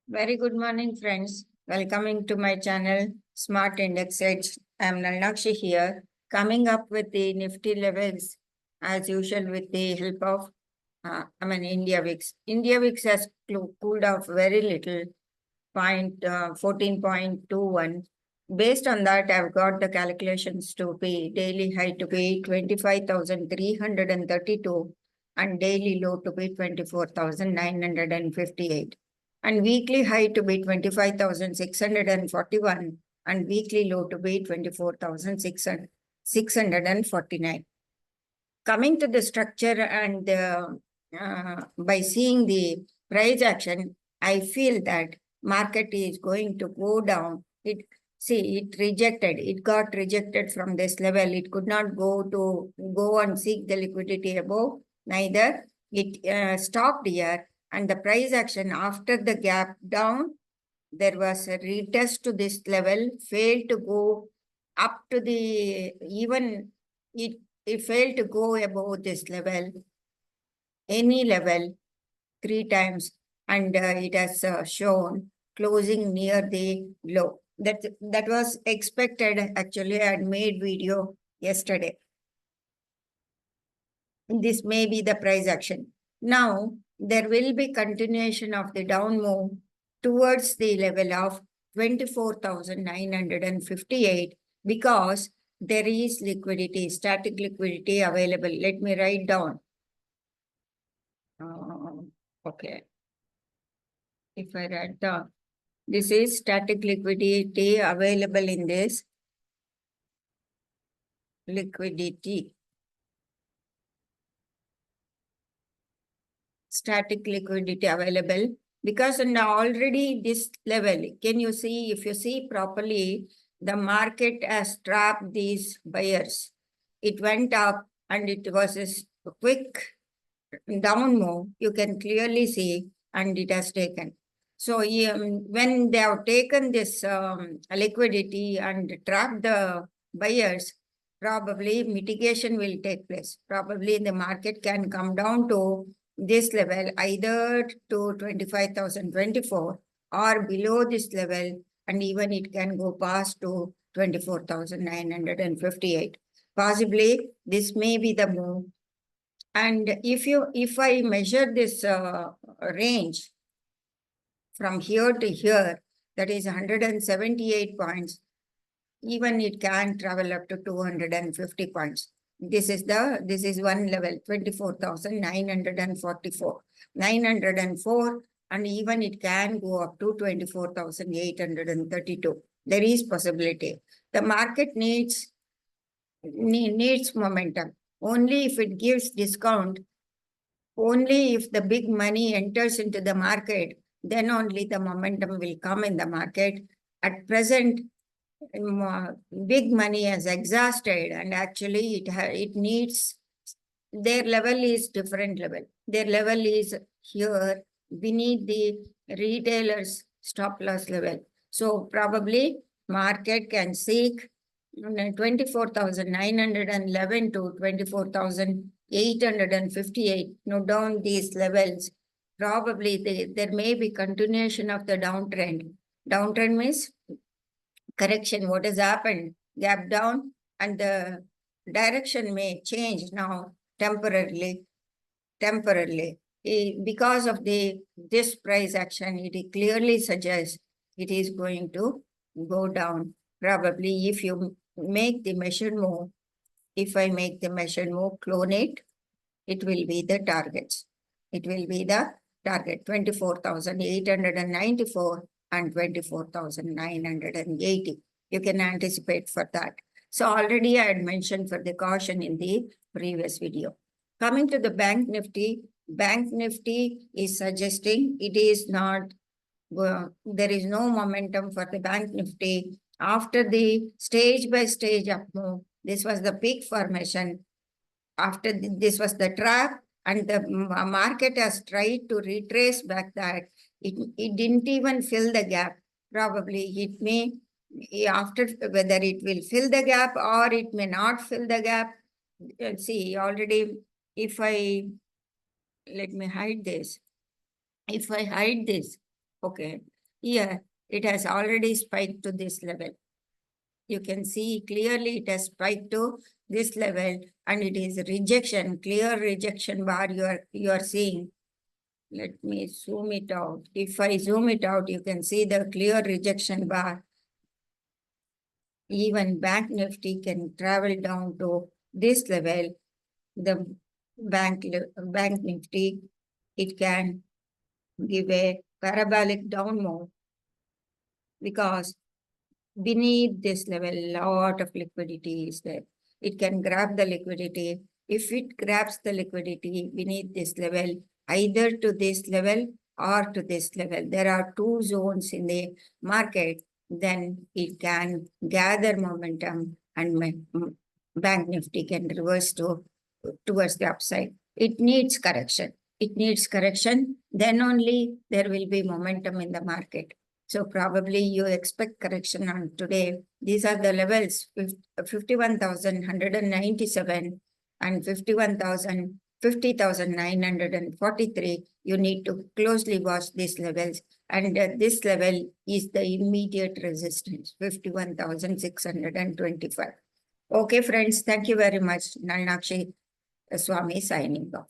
Very good morning, friends. Welcoming to my channel, Smart Index Edge. I am Nalnakshi here, coming up with the Nifty levels as usual with the help of, India VIX. India VIX has cooled off very little, 14.21. Based on that, I've got the calculations to be daily high to be 25,332 and daily low to be 24,958 and weekly high to be 25,641 and weekly low to be 24,649. Coming to the structure and by seeing the price action, I feel that market is going to go down. It got rejected from this level. It could not go and seek the liquidity above. Neither it stopped here, and the price action after the gap down, there was a retest to this level, failed to go up to the even it failed to go above this level, any level, 3 times, and it has shown closing near the low. That was expected. Actually, I had made video yesterday. This may be the price action. Now, there will be continuation of the down move towards the level of 24,958 because there is liquidity, static liquidity available. Let me write down. Okay. If I write down, this is static liquidity available in this liquidity. Static liquidity available because now already this level, can you see, if you see properly, the market has trapped these buyers. It went up and it was a quick down move, you can clearly see, and it has taken. So when they have taken this liquidity and trapped the buyers, probably mitigation will take place. Probably the market can come down to this level, either to 25,024 or below this level, and even it can go past to 24,958. Possibly this may be the move. And if I measure this range from here to here, that is 178 points, even it can travel up to 250 points. This is one level, 24,944, 904, and even it can go up to 24,832. There is possibility. The market needs momentum. Only if it gives discount, only if the big money enters into the market, then only the momentum will come in the market. At present, big money has exhausted, and actually it needs, their level is different level. Their level is here beneath the retailers' stop loss level. So probably market can seek 24,911 to 24,858. Note down these levels. Probably there may be continuation of the downtrend. Downtrend means correction. What has happened? Gap down, and the direction may change now temporarily. Because of this price action, it clearly suggests it is going to go down. Probably if you make the measured move, if I make the measured move, clone it, it will be the targets. It will be the target 24,894 and 24,980. You can anticipate for that. So already I had mentioned for the caution in the previous video. Coming to the Bank Nifty is suggesting it is not, there is no momentum for the Bank Nifty after the stage by stage up move. This was the peak formation. After this was the trap, and the market has tried to retrace back that. It didn't even fill the gap. Probably it may, after, whether it will fill the gap or it may not fill the gap. See, already, if let me hide this. If I hide this, okay, Here, it has already spiked to this level. You can see clearly it has spiked to this level and it is rejection, clear rejection bar you are seeing. Let me zoom it out. If I zoom it out, you can see the clear rejection bar. Even Bank Nifty can travel down to this level. The Bank Nifty, it can give a parabolic down move because beneath this level, lot of liquidity is there. It can grab the liquidity. If it grabs the liquidity beneath this level, either to this level or to this level, there are two zones in the market, then it can gather momentum and Bank Nifty can reverse towards the upside. It needs correction. It needs correction. Then only there will be momentum in the market. So probably you expect correction on today. These are the levels 51,197 and 50,943. You need to closely watch these levels. And this level is the immediate resistance, 51,625. Okay, friends, thank you very much. Nalnakshi Swami signing off.